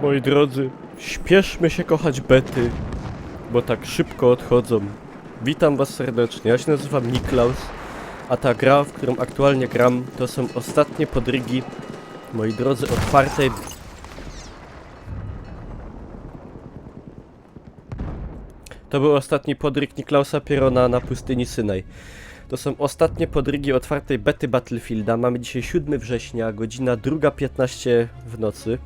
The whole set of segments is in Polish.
Moi drodzy, śpieszmy się kochać bety, bo tak szybko odchodzą. Witam was serdecznie, ja się nazywam Niklaus, a ta gra, w którą aktualnie gram, to są ostatnie podrygi, moi drodzy, otwartej... To był ostatni podryg Niklausa Pierona na pustyni Synaj. To są ostatnie podrygi otwartej bety Battlefielda. Mamy dzisiaj 7 września, godzina 2:15 w nocy.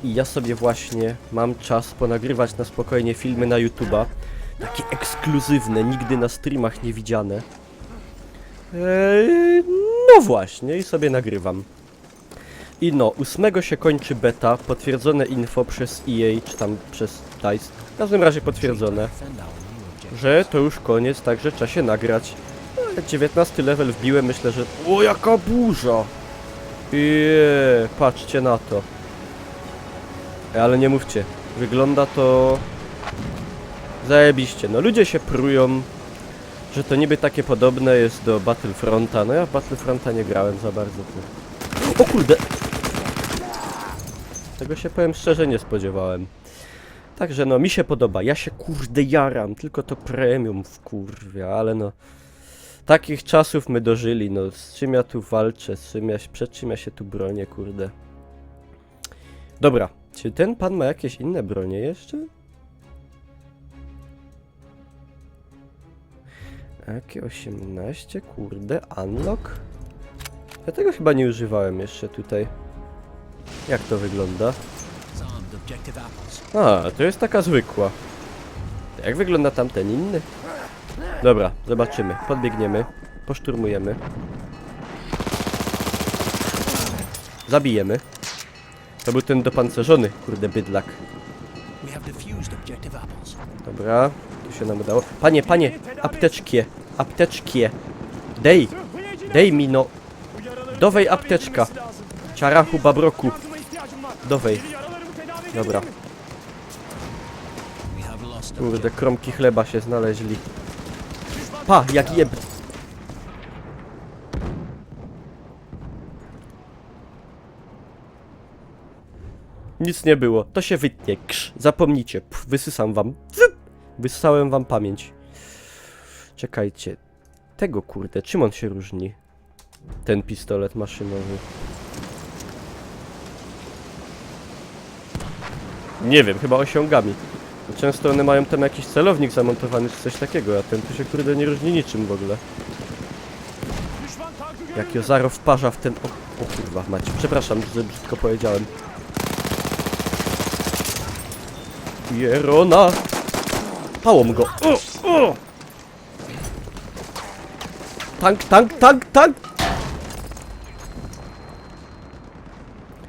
I ja sobie właśnie mam czas ponagrywać na spokojnie filmy na YouTube'a. Takie ekskluzywne, nigdy na streamach nie widziane. No właśnie, i sobie nagrywam. I no, 8 się kończy beta, potwierdzone info przez EA, czy tam przez DICE. W każdym razie potwierdzone, że to już koniec, także trzeba się nagrać. 19 level wbiłem, myślę, że... O, jaka burza! Patrzcie na to. Ale nie mówcie, wygląda to... zajebiście. No ludzie się prują, że to niby takie podobne jest do Battlefronta. No ja w Battlefronta nie grałem za bardzo. O kurde! Tego się, powiem szczerze, nie spodziewałem. Także no, mi się podoba. Ja się kurde jaram, tylko to premium wkurwia, ale no... Takich czasów my dożyli, no. Z czym ja tu walczę, przed czym ja się tu bronię, kurde. Dobra, czy ten pan ma jakieś inne bronie jeszcze? Jakie 18, kurde, unlock? Ja tego chyba nie używałem jeszcze tutaj. Jak to wygląda? A, to jest taka zwykła. Jak wygląda tamten inny? Dobra, zobaczymy. Podbiegniemy. Poszturmujemy. Zabijemy. To był ten dopancerzony, kurde, bydlak. Dobra, tu się nam udało. Panie, apteczkie, apteczkie. Dej mi no. Dowej apteczka. Ciarachu babroku. Dowej. Dobra. Kurde, kromki chleba się znaleźli. Pa, jak jeb... Nic nie było, to się wytnie. Krz, zapomnijcie. Wysysam wam. Wysysałem wam pamięć. Czekajcie. Tego kurde, czym on się różni? Ten pistolet maszynowy. Nie wiem, chyba osiągami. Często one mają tam jakiś celownik zamontowany czy coś takiego, a ten tu się kurde nie różni niczym w ogóle. Jak Jozaro wparza w ten... O kurwa macie, przepraszam, że brzydko powiedziałem. Jerona! Pałom go! O! Tank!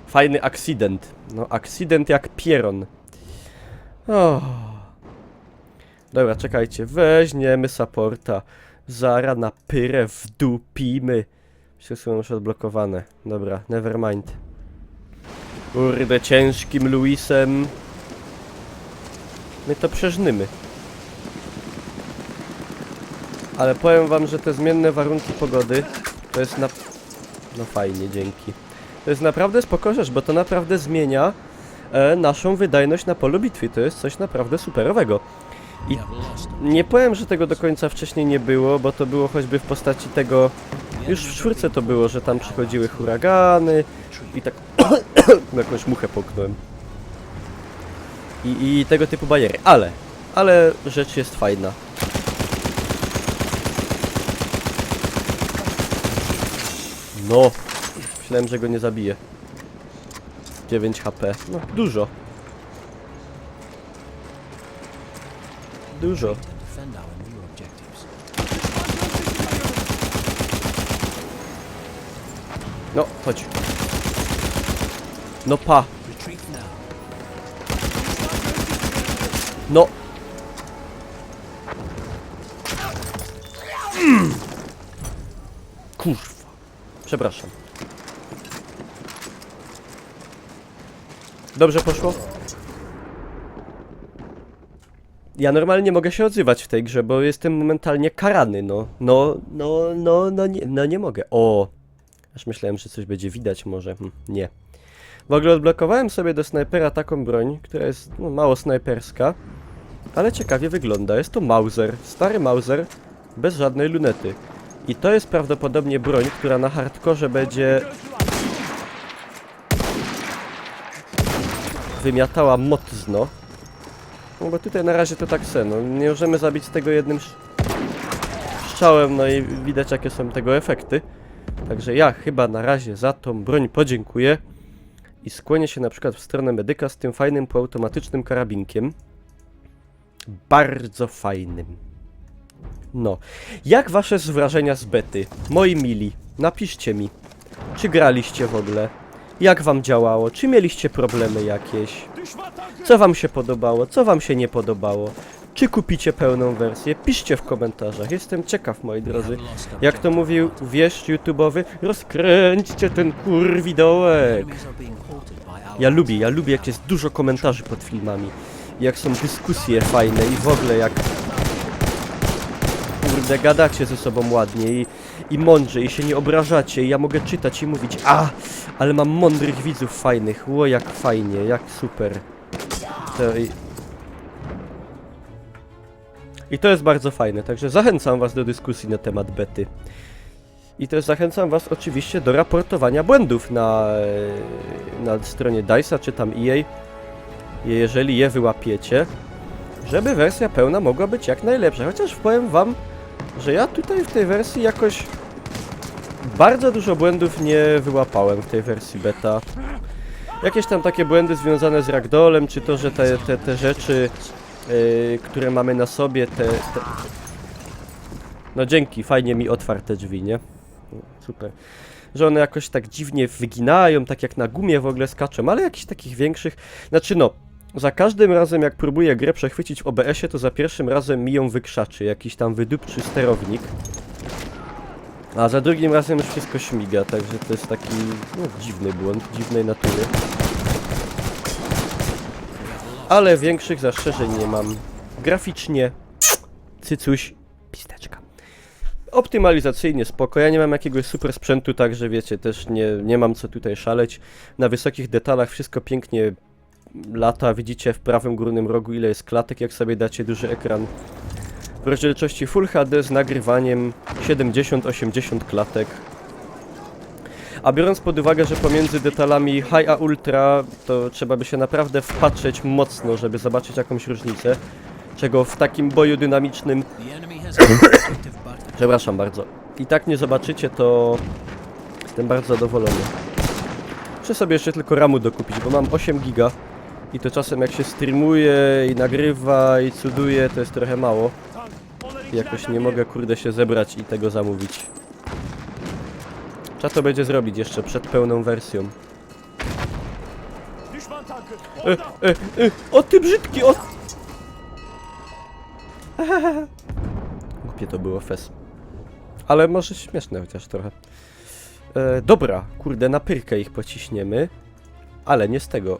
Fajny akcydent. No, akcydent jak pieron. Oh. Dobra, czekajcie, weźmiemy supporta. Zara na pyrę wdupimy. Wszystko już odblokowane. Dobra, nevermind. Kurde, ciężkim Luisem. My to przeżnymy. Ale powiem wam, że te zmienne warunki pogody to jest no fajnie, dzięki. To jest naprawdę spoko rzecz, bo to naprawdę zmienia naszą wydajność na polu bitwy. To jest coś naprawdę superowego. I nie powiem, że tego do końca wcześniej nie było, bo to było choćby w postaci tego... Już w 4 to było, że tam przychodziły huragany i tak... jakąś muchę połknąłem. I tego typu bariery. Ale rzecz jest fajna. No! Myślałem, że go nie zabiję. 9 HP. No, dużo. Dużo. No, chodź. No pa. No. Kurwa. Przepraszam. Dobrze poszło? Ja normalnie mogę się odzywać w tej grze, bo jestem momentalnie karany, no. No nie mogę. O! Aż myślałem, że coś będzie widać może. Nie. W ogóle odblokowałem sobie do snajpera taką broń, która jest no, mało snajperska, ale ciekawie wygląda. Jest to Mauser, stary Mauser, bez żadnej lunety. I to jest prawdopodobnie broń, która na hardkorze będzie wymiatała mocno. No bo tutaj na razie to tak se, no nie możemy zabić tego jednym strzałem, no i widać jakie są tego efekty. Także ja chyba na razie za tą broń podziękuję i skłonię się na przykład w stronę medyka z tym fajnym półautomatycznym karabinkiem. Bardzo fajnym. No. Jak wasze wrażenia z bety? Moi mili, napiszcie mi. Czy graliście w ogóle? Jak wam działało? Czy mieliście problemy jakieś? Co wam się podobało? Co wam się nie podobało? Czy kupicie pełną wersję? Piszcie w komentarzach. Jestem ciekaw, moi drodzy. Jak to mówił wieszcz YouTube'owy, rozkręćcie ten kurwidołek. Ja lubię jak jest dużo komentarzy pod filmami. Jak są dyskusje fajne i w ogóle jak kurde gadacie ze sobą ładnie i mądrze i się nie obrażacie i ja mogę czytać i mówić ale mam mądrych widzów fajnych. Ło jak fajnie, jak super. I to jest bardzo fajne, także zachęcam was do dyskusji na temat bety. I też zachęcam was oczywiście do raportowania błędów na stronie DICE'a czy tam EA, jeżeli je wyłapiecie, żeby wersja pełna mogła być jak najlepsza. Chociaż powiem wam, że ja tutaj w tej wersji jakoś bardzo dużo błędów nie wyłapałem w tej wersji beta. Jakieś tam takie błędy związane z ragdollem, czy to, że te rzeczy, które mamy na sobie, no dzięki, fajnie mi otwarte drzwi, nie? Super. Że one jakoś tak dziwnie wyginają, tak jak na gumie w ogóle skaczą, ale jakichś takich większych... Znaczy no, za każdym razem jak próbuję grę przechwycić w OBS-ie, to za pierwszym razem mi ją wykrzaczy jakiś tam wydupczy sterownik. A za drugim razem już wszystko śmiga, także to jest taki no, dziwny błąd, dziwnej natury. Ale większych zastrzeżeń nie mam. Graficznie, cycuś, pisteczka. Optymalizacyjnie spoko, ja nie mam jakiegoś super sprzętu, także wiecie, też nie mam co tutaj szaleć. Na wysokich detalach wszystko pięknie lata, widzicie w prawym górnym rogu ile jest klatek, jak sobie dacie duży ekran. W rozdzielczości Full HD z nagrywaniem 70-80 klatek. A biorąc pod uwagę, że pomiędzy detalami High a Ultra, to trzeba by się naprawdę wpatrzeć mocno, żeby zobaczyć jakąś różnicę. Czego w takim boju dynamicznym... Przepraszam bardzo. I tak nie zobaczycie, to jestem bardzo zadowolony. Muszę sobie jeszcze tylko RAMu dokupić, bo mam 8 giga. I to czasem jak się streamuje i nagrywa i cuduje, to jest trochę mało. I jakoś nie mogę kurde się zebrać i tego zamówić. Trzeba to będzie zrobić jeszcze przed pełną wersją. O ty brzydki, o... Głupie to było, fes. Ale może śmieszne chociaż trochę. Dobra, kurde, na pyrkę ich pociśniemy. Ale nie z tego.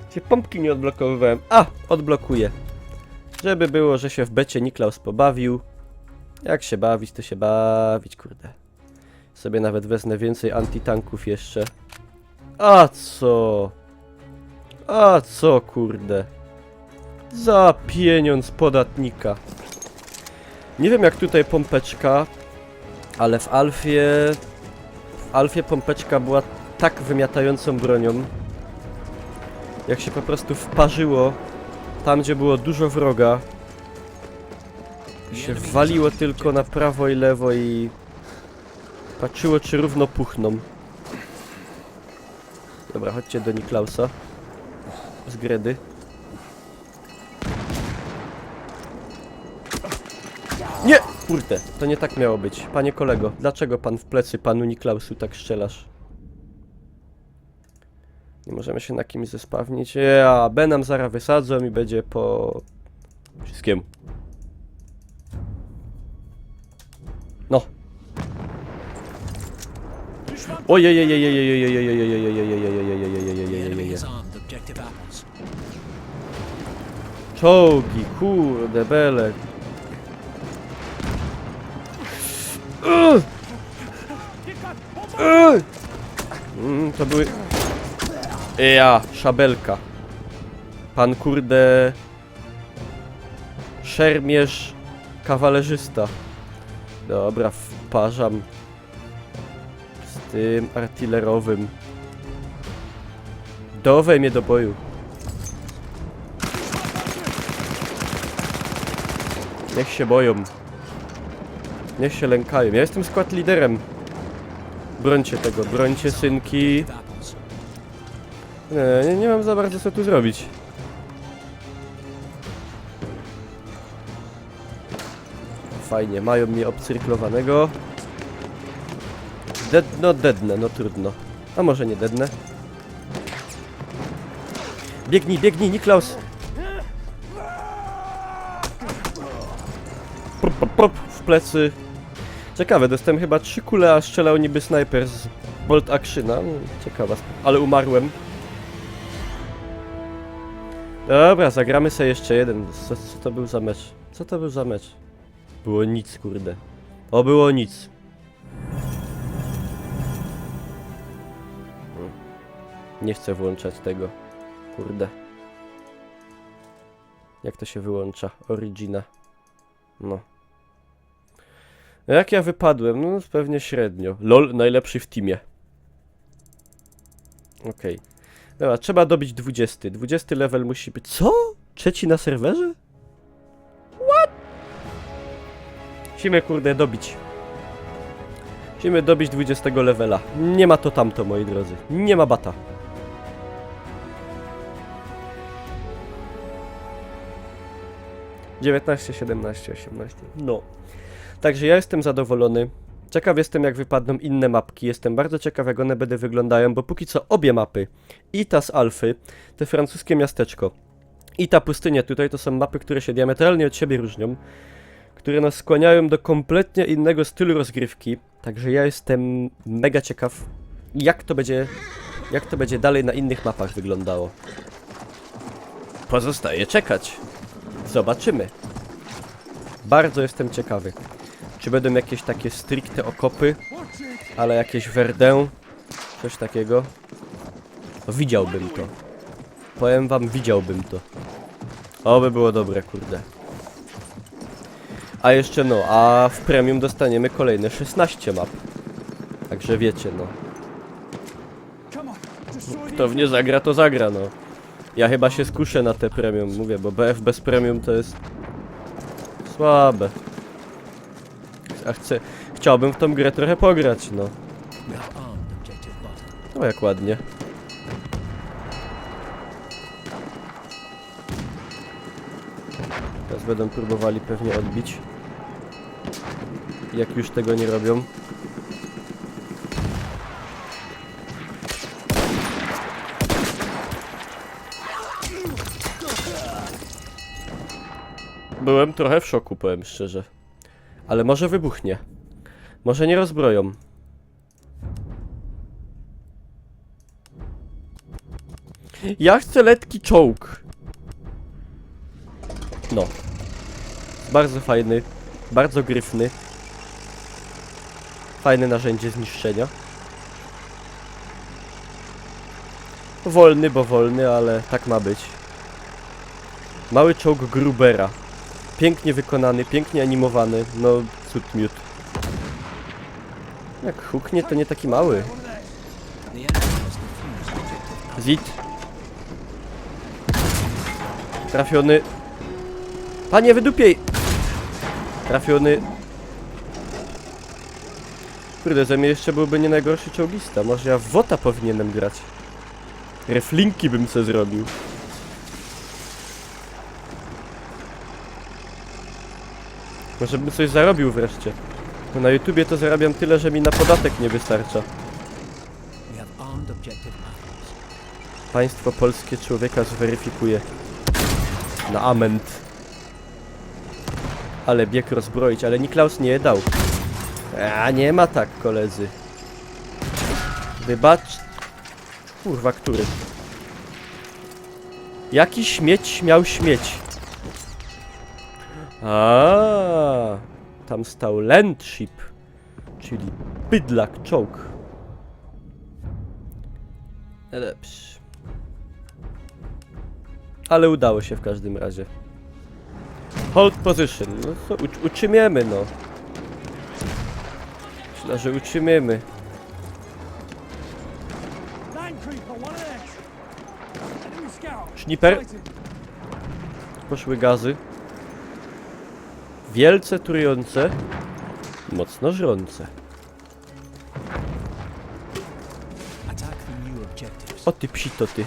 Gdzie pompki nie odblokowywałem. Odblokuję. Żeby było, że się w becie Niklaus pobawił. Jak się bawić, to się bawić, kurde. Sobie nawet wezmę więcej antitanków jeszcze. A co, kurde. Za pieniądz podatnika. Nie wiem jak tutaj pompeczka, ale w Alfie pompeczka była tak wymiatającą bronią. Jak się po prostu wparzyło tam, gdzie było dużo wroga. Się waliło tylko na prawo i lewo i patrzyło, czy równo puchną. Dobra, chodźcie do Niklausa z Gredy. Nie! Kurde, to nie tak miało być. Panie kolego, dlaczego pan w plecy panu Niklausu tak strzelasz? Nie możemy się na kimś zespawnić. B nam zaraz wysadzą i będzie po... wszystkiemu. No. Czołgi, kurde, belek. To były... Ja, szabelka. Pan kurde... Szermierz... Kawalerzysta. Dobra, wparzam. Z tym artylerowym. Dowaj mnie do boju. Niech się boją. Niech się lękają. Ja jestem skład liderem. Brońcie tego, brońcie synki. Nie mam za bardzo co tu zrobić. Fajnie, mają mnie obcyrklowanego. Dednę, no trudno. A może nie dednę? Biegnij, biegnij, Niklaus! W plecy. Ciekawe, dostałem chyba 3 kule, a strzelał niby snajper z bolt actiona. Ciekawa, ale umarłem. Dobra, zagramy sobie jeszcze jeden. Co to był za mecz? Co to był za mecz? Było nic, kurde. O, było nic. Nie chcę włączać tego. Kurde. Jak to się wyłącza? Origina. No. Jak ja wypadłem? No pewnie średnio. LOL, najlepszy w teamie. Okej. Dobra, trzeba dobić 20. 20 level musi być... Co? Trzeci na serwerze? What? Musimy, kurde, dobić. Musimy dobić 20 levela. Nie ma to tamto, moi drodzy. Nie ma bata. (19, 17, 18). No. Także ja jestem zadowolony. Ciekaw jestem, jak wypadną inne mapki. Jestem bardzo ciekaw, jak one będą wyglądają, bo póki co obie mapy, i ta z Alfy, te francuskie miasteczko, i ta pustynia tutaj, to są mapy, które się diametralnie od siebie różnią, które nas skłaniają do kompletnie innego stylu rozgrywki. Także ja jestem mega ciekaw, jak to będzie dalej na innych mapach wyglądało. Pozostaje czekać. Zobaczymy. Bardzo jestem ciekawy. Czy będą jakieś takie stricte okopy, ale jakieś Verdun, coś takiego. Widziałbym to. Powiem wam, widziałbym to. Oby było dobre, kurde. A jeszcze no, a w premium dostaniemy kolejne 16 map. Także wiecie, no. Kto w nie zagra, to zagra, no. Ja chyba się skuszę na te premium, mówię, bo BF bez premium to jest... słabe. A chciałbym w tą grę trochę pograć, no. O, jak ładnie. Teraz będą próbowali pewnie odbić. Jak już tego nie robią. Byłem trochę w szoku, powiem szczerze. Ale może wybuchnie. Może nie rozbroją. Ja chcę letki czołg. No. Bardzo fajny. Bardzo gryfny. Fajne narzędzie zniszczenia. Wolny, bo wolny, ale tak ma być. Mały czołg Grubera. Pięknie wykonany, pięknie animowany. No, cud miód. Jak huknie, to nie taki mały. Zit. Trafiony. Panie, wydupiej! Trafiony. Kurde, ze mnie jeszcze byłby nie najgorszy czołgista. Może ja w WOTA powinienem grać. Reflinki bym se zrobił. Może bym coś zarobił wreszcie. Bo na YouTubie to zarabiam tyle, że mi na podatek nie wystarcza. Państwo polskie człowieka zweryfikuje. Na ament. Ale bieg rozbroić, ale Niklaus nie dał. A nie ma tak, koledzy. Wybacz. Kurwa, który? Jaki śmieć śmiał śmieć? A, tam stał Landship, czyli bydlak czołg. Lepszy. Ale udało się w każdym razie. Hold position. No to utrzymiemy, no. Myślę, że utrzymiemy. Sniper. Poszły gazy. Wielce trujące. Mocno żrące. O ty psito ty.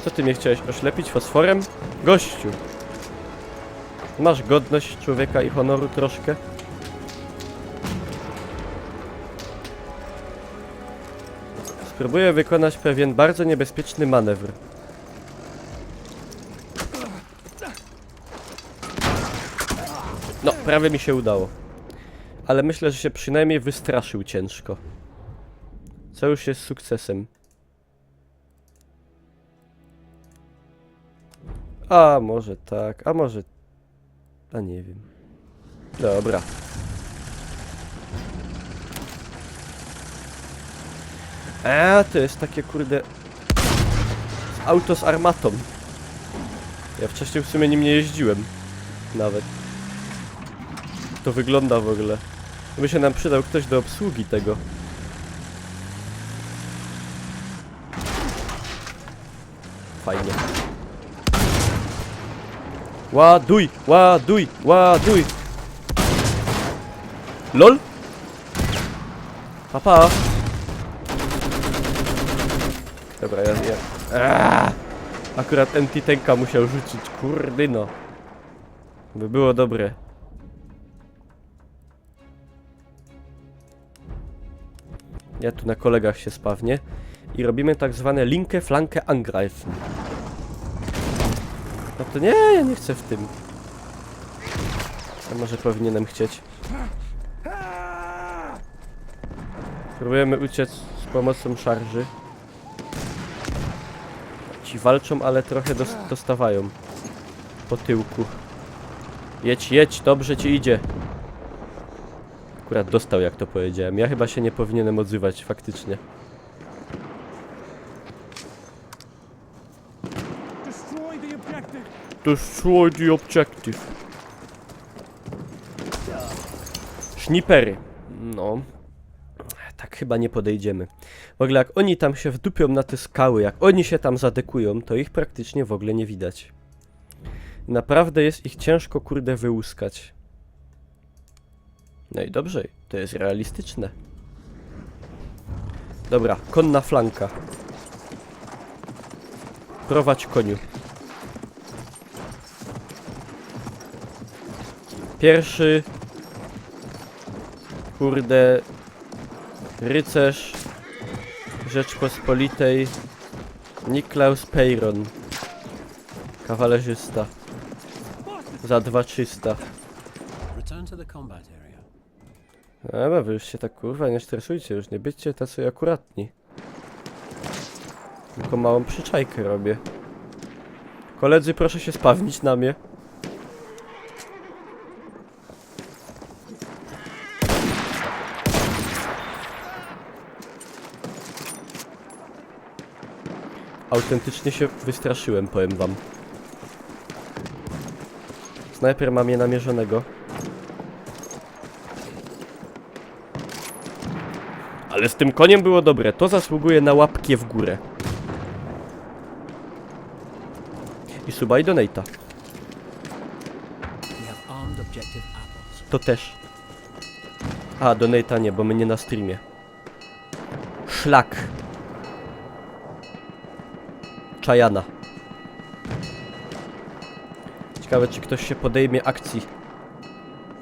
Co ty mnie chciałeś oślepić fosforem? Gościu. Masz godność człowieka i honoru troszkę? Spróbuję wykonać pewien bardzo niebezpieczny manewr. No, prawie mi się udało. Ale myślę, że się przynajmniej wystraszył ciężko. Co już jest sukcesem. A może tak, a może... A nie wiem. Dobra. To jest takie kurde... Auto z armatą. Ja wcześniej w sumie nim nie jeździłem. Nawet. To wygląda w ogóle. By się nam przydał ktoś do obsługi tego. Fajnie. Ładuj, ładuj, ładuj. LOL? Papa. Dobra, akurat anti-tanka musiał rzucić, kurdyno. By było dobre. Ja tu na kolegach się spawnię. I robimy tak zwane linke flanke angreifen. No to nie, ja nie chcę w tym. A może powinienem chcieć. Próbujemy uciec z pomocą szarży. Ci walczą, ale trochę dostawają. Po tyłku. Jedź, jedź, dobrze ci idzie. Akurat dostał, jak to powiedziałem. Ja chyba się nie powinienem odzywać, faktycznie. Destroy the objective. Snipery. No. Tak chyba nie podejdziemy. W ogóle jak oni tam się wdupią na te skały, jak oni się tam zadekują, to ich praktycznie w ogóle nie widać. Naprawdę jest ich ciężko, kurde, wyłuskać. No i dobrze, to jest realistyczne. Dobra, konna flanka. Prowadź koniu. Pierwszy... Kurde... Rycerz... Rzeczpospolitej... Niklaus Peyron. Kawalerzysta. Za 2300. Dobra, wy już się tak kurwa nie stresujcie, już nie bycie tacy akuratni. Tylko małą przyczajkę robię. Koledzy, proszę się spawnić na mnie. Autentycznie się wystraszyłem, powiem wam. Snajper ma mnie namierzonego. Ale z tym koniem było dobre. To zasługuje na łapkę w górę. I suba i donate'a. To też. A, donate'a nie, bo my nie na streamie. Szlak. Czajana. Ciekawe, czy ktoś się podejmie akcji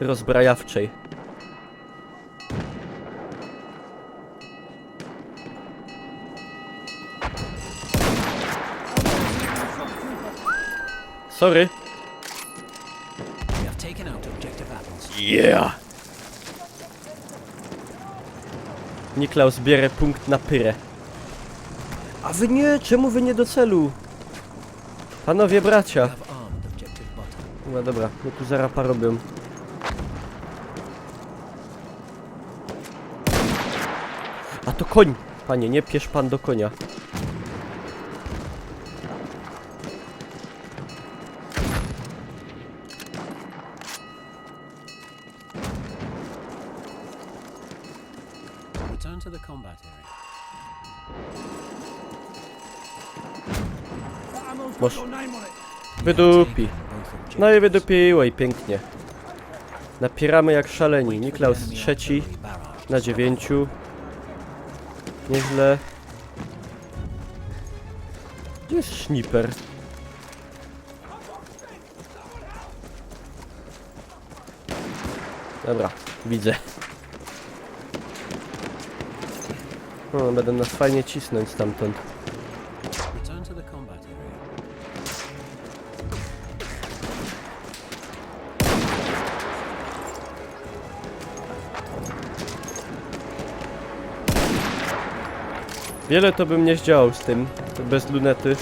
rozbrajawczej. Sorry. Yeah! Niklaus bierze punkt na pyrę. A wy nie? Czemu wy nie do celu? Panowie bracia. No dobra, no tu zarapa robią. A to koń! Panie, nie piesz pan do konia. Return to the combat area. Moż wydupi. No i wydupiło i pięknie. Napieramy jak szaleni. Niklaus trzeci na 9. Nieźle. Gdzie jest Sniper? Dobra, widzę. O, będę nas fajnie cisnąć stamtąd. Return to the combat area. Wiele to bym nie zdziałał z tym, bez lunety.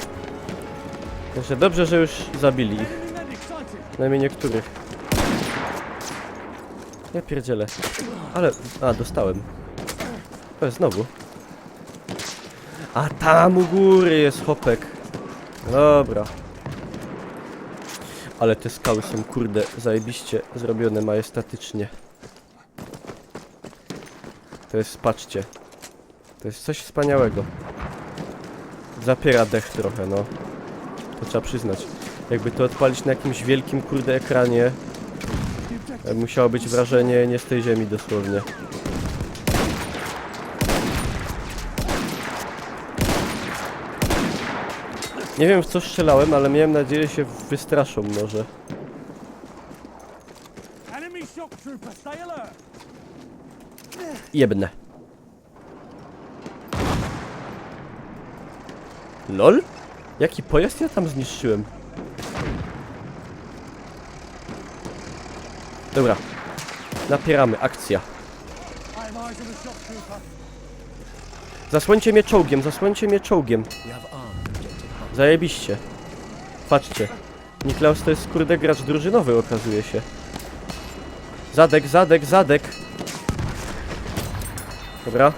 Także dobrze, że już zabili ich. Przynajmniej niektórych. Ja pierdzielę. Ale... A, dostałem. O, znowu. A tam u góry jest hopek. Dobra. Ale te skały są, kurde, zajebiście zrobione majestatycznie. To jest, patrzcie. To jest coś wspaniałego. Zapiera dech trochę, no. To trzeba przyznać. Jakby to odpalić na jakimś wielkim, kurde, ekranie, musiało być wrażenie nie z tej ziemi dosłownie. Nie wiem, w co strzelałem, ale miałem nadzieję, że się wystraszą może. Jebne. LOL? Jaki pojazd ja tam zniszczyłem? Dobra. Napieramy, akcja. Zasłońcie mnie czołgiem, zasłońcie mnie czołgiem. We have armed objective Bravo. Zajebiście. Patrzcie. Niklaus to jest, kurde, gracz drużynowy, okazuje się. Zadek, zadek, zadek. Dobra.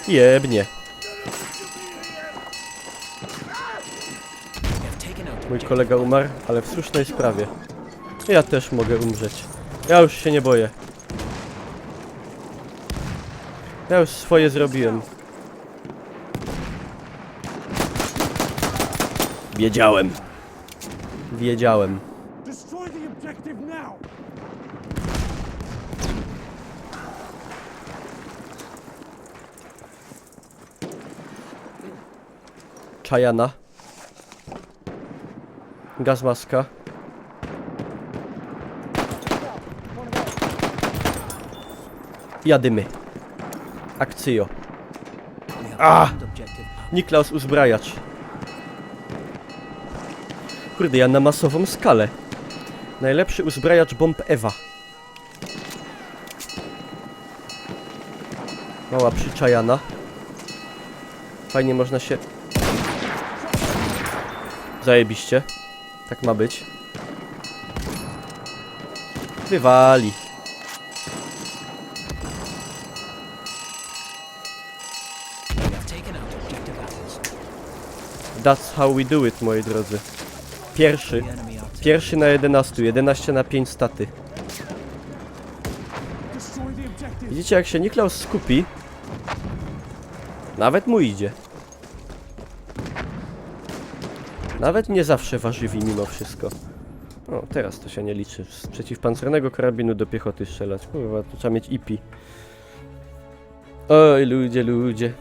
Jebnie. We have taken out Mój kolega umarł, ale w słusznej sprawie. Ja też mogę umrzeć. Ja już się nie boję. Ja już swoje zrobiłem. Wiedziałem. Wiedziałem. Destroy the objective now! Czajana. Gazmaska. Jadymy. Akcjo. We have Ah! armed objective Bravo. Niklaus uzbrajacz. Kurde, ja na masową skalę. Najlepszy uzbrajacz bomb Ewa. Mała przyczajana. Fajnie można się... Zajebiście. Tak ma być. Wywali. We have taken out objective Apples. That's how we do it, moi drodzy. Pierwszy. The enemy are Pierwszy na 11. 11 na 5 staty. Destroy the objective! Widzicie, jak się Niklaus skupi? Nawet mu idzie. Nawet nie zawsze warzywi mimo wszystko. O, teraz to się nie liczy. Z przeciwpancernego karabinu do piechoty strzelać. Kurwa, to trzeba mieć IP. Oj, ludzie, ludzie.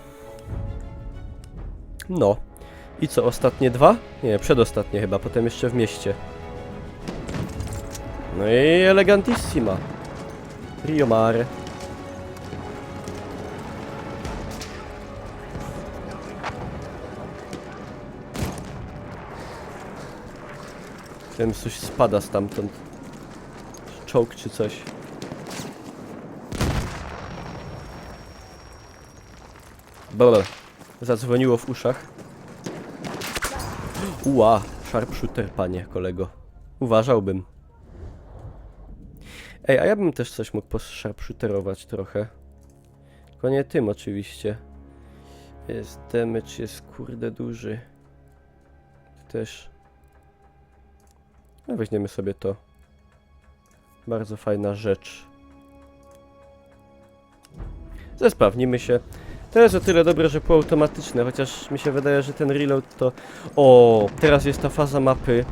No. I co, ostatnie dwa? Nie, przedostatnie chyba, potem jeszcze w mieście. No i elegantissima. Rio Mare. Wiem, coś spada stamtąd. Czołg czy coś. Dobra. Zadzwoniło w uszach. Ua, sharpshooter, panie kolego. Uważałbym. Ej, a ja bym też coś mógł posharpshooterować trochę. Tylko nie tym oczywiście. Jest damage, jest kurde duży. Też. No weźmiemy sobie to. Bardzo fajna rzecz. Zespawnimy się. To jest o tyle dobre, że półautomatyczne, chociaż mi się wydaje, że ten reload to... O, teraz jest ta faza mapy.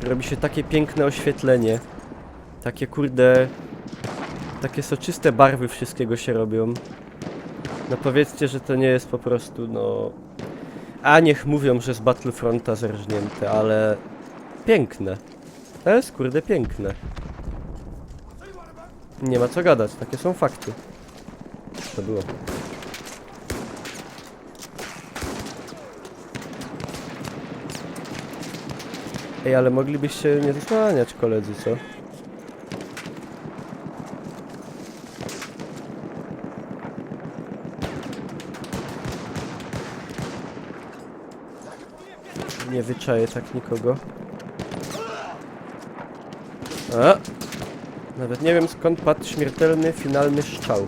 Robi się takie piękne oświetlenie. Takie kurde... Takie soczyste barwy wszystkiego się robią. No powiedzcie, że to nie jest po prostu, no... A niech mówią, że z Battlefronta zerżnięte, ale... Piękne. To jest kurde piękne. Nie ma co gadać, takie są fakty. To było. Ej, ale moglibyście nie zasłaniać, koledzy, co? Nie wyczaję tak nikogo. A! Nawet nie wiem, skąd padł śmiertelny, finalny strzał.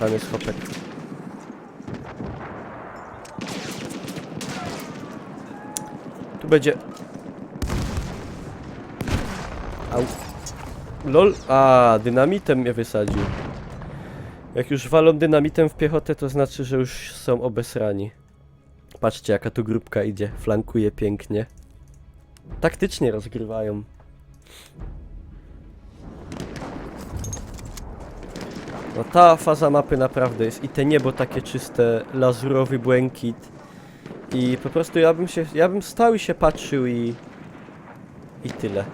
Tam jest chopek. Tu będzie... Au. Lol. A, dynamitem mnie wysadził. Jak już walą dynamitem w piechotę, to znaczy, że już są obesrani. Patrzcie, jaka tu grupka idzie. Flankuje pięknie. Taktycznie rozgrywają. No ta faza mapy naprawdę jest. I te niebo takie czyste, lazurowy błękit. I po prostu ja bym stał i się patrzył i tyle.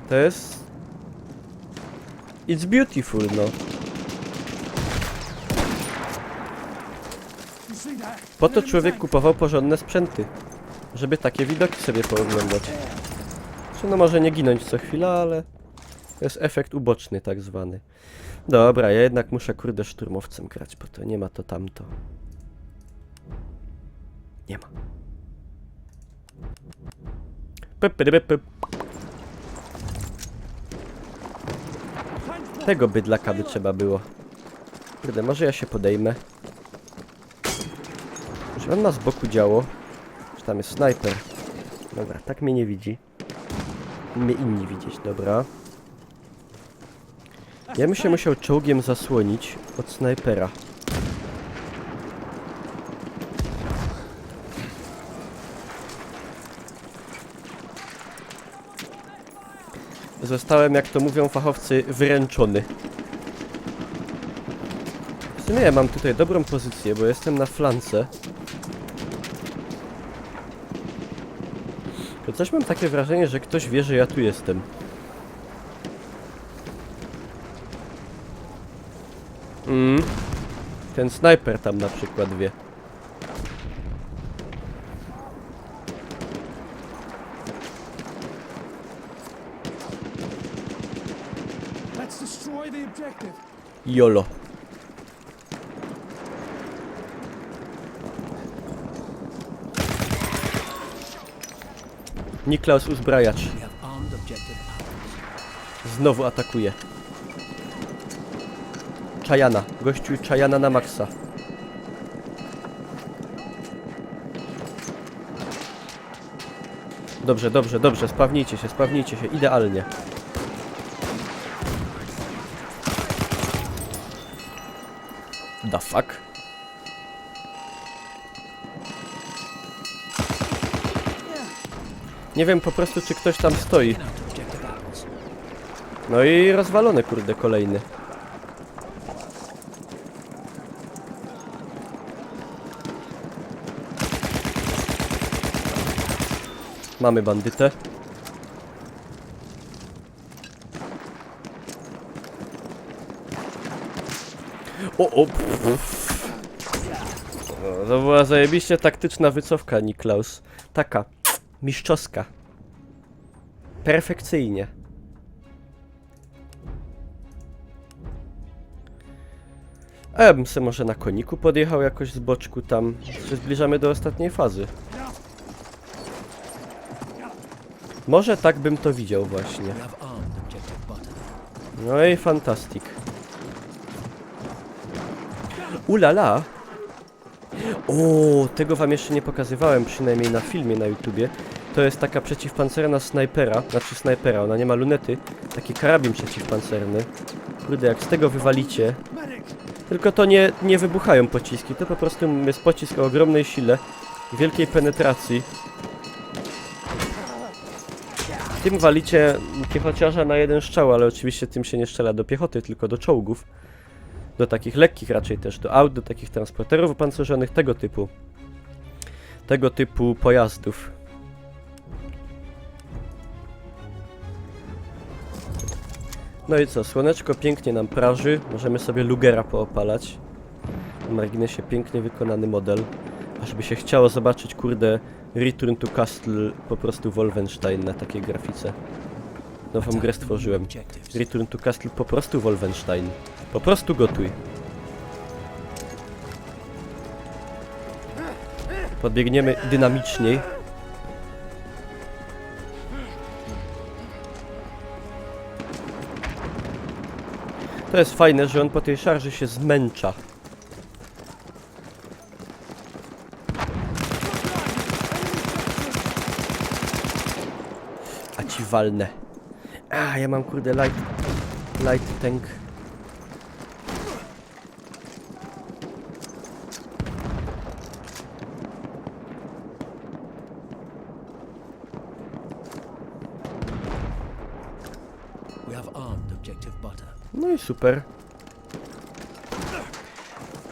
To jest... It's beautiful, no. You see that? Po to człowiek kupował porządne sprzęty. Żeby takie widoki sobie pooglądać. Czy no może nie ginąć co chwila, ale... To jest efekt uboczny tak zwany. Dobra, ja jednak muszę kurde szturmowcem grać, bo to nie ma to tamto. Nie ma. Tego bydlaka by trzeba było. Kurde, może ja się podejmę. Czy on ma z boku działo? Czy tam jest snajper? Dobra, tak mnie nie widzi. Mnie inni widzieć, dobra. Ja bym się musiał czołgiem zasłonić od snajpera. Zostałem, jak to mówią fachowcy, wyręczony. W sumie ja mam tutaj dobrą pozycję, bo jestem na flance. To coś mam takie wrażenie, że ktoś wie, że ja tu jestem. Ten snajper tam na przykład wie. Let's destroy the objective. YOLO. Niklaus uzbrajacz. We have armed objective apples. Znowu atakuje. Czajana. Gościu Czajana na maksa. Dobrze, dobrze, dobrze. Spawnijcie się, idealnie. The fuck? Nie wiem po prostu, czy ktoś tam stoi. Taken out objective apples. No i rozwalony, kurde, kolejny. Mamy bandytę. O, no, to była zajebiście taktyczna wycofka, Niklaus. Taka mistrzowska. Perfekcyjnie. A ja bym se może na koniku podjechał jakoś z boczku tam. Się zbliżamy do ostatniej fazy. Może tak bym to widział właśnie. We have armed objective butter. No i fantastic. Ulala! O, tego wam jeszcze nie pokazywałem, przynajmniej na filmie na YouTubie. To jest taka przeciwpancerna snajpera, znaczy snajpera, ona nie ma lunety. Taki karabin przeciwpancerny. Kurde, jak z tego wywalicie. Tylko to nie wybuchają pociski, to po prostu jest pocisk o ogromnej sile, wielkiej penetracji. Tym walicie piechociarza na jeden strzał, ale oczywiście tym się nie strzela do piechoty, tylko do czołgów. Do takich lekkich raczej też, do aut, do takich transporterów opancerzonych, tego typu pojazdów. No i co, słoneczko pięknie nam praży, możemy sobie Lugera poopalać. Na marginesie pięknie wykonany model. Aż by się chciało zobaczyć, kurde, Return to Castle, po prostu Wolfenstein na takiej grafice. Nową grę stworzyłem. Objectives. Return to Castle, po prostu Wolfenstein. Po prostu gotuj. Podbiegniemy dynamiczniej. To jest fajne, że on po tej szarży się zmęcza. A ci walnę. A, ja mam kurde light tank. We have armed objective butter. No i super.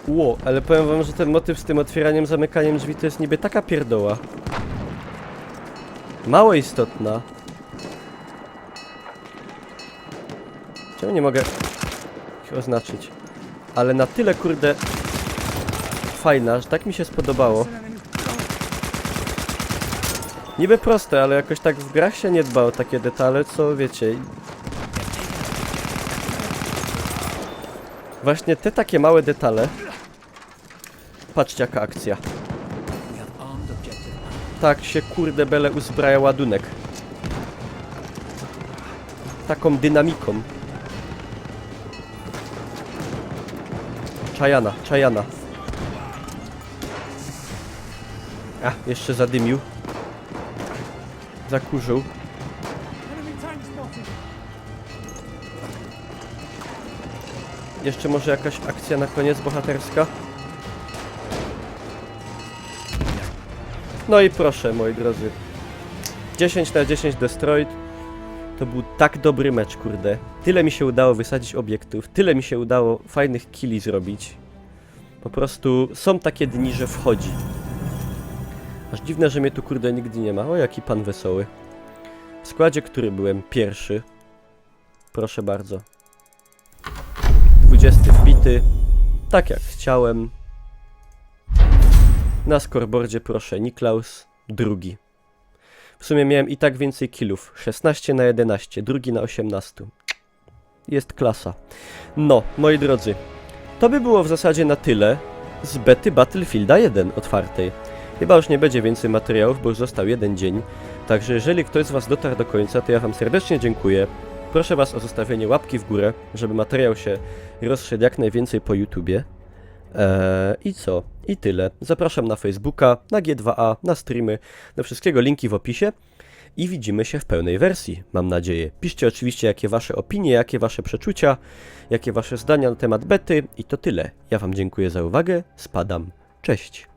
Ło, ale powiem wam, że ten motyw z tym otwieraniem, zamykaniem drzwi to jest niby taka pierdoła. Mało istotna. Czemu nie mogę ich oznaczyć? Ale na tyle kurde fajna, że tak mi się spodobało. Niby proste, ale jakoś tak w grach się nie dba o takie detale, co wiecie. Właśnie te takie małe detale. Patrzcie jaka akcja. We have armed objective butter. Tak się kurde bele uzbraja ładunek. Taką dynamiką. Czajana. A, jeszcze zadymił. Zakurzył. Enemy tank spotted. Jeszcze może jakaś akcja na koniec bohaterska. No i proszę, moi drodzy. 10 na 10 destroyed. To był tak dobry mecz, kurde. Tyle mi się udało wysadzić obiektów, tyle mi się udało fajnych killi zrobić. Po prostu są takie dni, że wchodzi. Aż dziwne, że mnie tu kurde nigdy nie ma. O, jaki pan wesoły. W składzie, który byłem pierwszy. Proszę bardzo. 20 wbity. Tak jak chciałem. Na scoreboardzie proszę Niklaus. Drugi. W sumie miałem i tak więcej killów. 16 na 11. Drugi na 18. Jest klasa. No, moi drodzy. To by było w zasadzie na tyle z bety Battlefielda 1 otwartej. Chyba już nie będzie więcej materiałów, bo już został jeden dzień. Także jeżeli ktoś z was dotarł do końca, to ja wam serdecznie dziękuję. Proszę was o zostawienie łapki w górę, żeby materiał się rozszedł jak najwięcej po YouTubie. I co? I tyle. Zapraszam na Facebooka, na G2A, na streamy, do wszystkiego linki w opisie. I widzimy się w pełnej wersji, mam nadzieję. Piszcie oczywiście jakie wasze opinie, jakie wasze przeczucia, jakie wasze zdania na temat bety. I to tyle. Ja wam dziękuję za uwagę, spadam. Cześć.